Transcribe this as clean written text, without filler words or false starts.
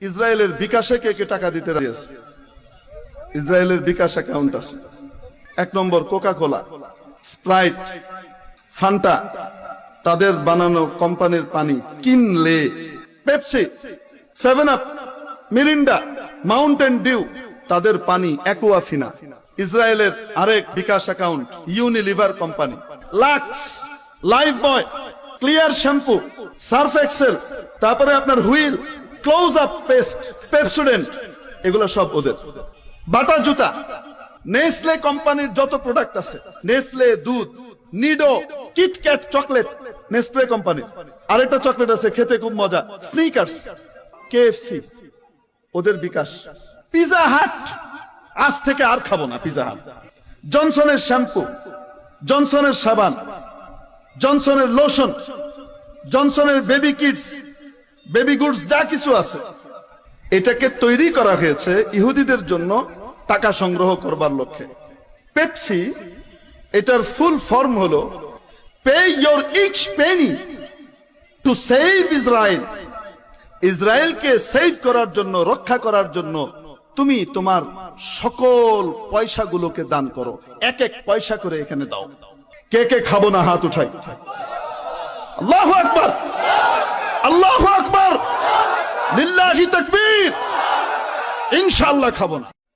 ইসরায়েলের বিকাশে কে কে টাকা দিতে রাজি আছে? ইসরায়েলের বিকাশ অ্যাকাউন্ট আছে। 1 নম্বর কোকা কোলা, স্প্রাইট, ফান্টা, তাদের বানানো কোম্পানির পানি কিনলে, Pepsi, 7 up, Mirinda, Mountain Dew, তাদের পানি অ্যাকুয়াফিনা। ইসরায়েলের আরেক bKash account Unilever company, Lux, Lifebuoy, Clear shampoo, Surf Excel, তারপরে আপনার Wheel, close up paste, Pepsodent, এগুলো সব ওদের। বাটা জুতা, নেসলে কোম্পানির যত প্রোডাক্ট আছে, নেসলে দুধ, নিডো, কিটক্যাট চকলেট, নেসপ্রে কোম্পানির। আরেকটা চকলেট আছে খেতে খুব মজা, স্নিকার্স, কেএফসি, ওদের বিকাশ। পিজা হাট, আজ থেকে আর খাবো না পিজা হাট। জনসনের শ্যাম্পু, জনসনের সাবান, জনসনের লোশন, জনসনের বেবি কিডস, বেবি গুডস, যা কিছু আছে, এটাকে তৈরি করা হয়েছে ইহুদিদের জন্য টাকা সংগ্রহ করবার লক্ষ্যে। পেপসি, এটার ফুল ফর্ম হলো pay your each penny to save Israel. ইসরায়েলকে সেভ করার জন্য, রক্ষা করার জন্য তুমি তোমার সকল পয়সাগুলোকে দান করো। 1 পয়সা করে এখানে দাও। কে কে খাবো না হাত উঠাই। আল্লাহু আকবার, আল্লাহু আকবার, লিল্লাহি তাকবীর। ইনশাআল্লাহ খাবো না।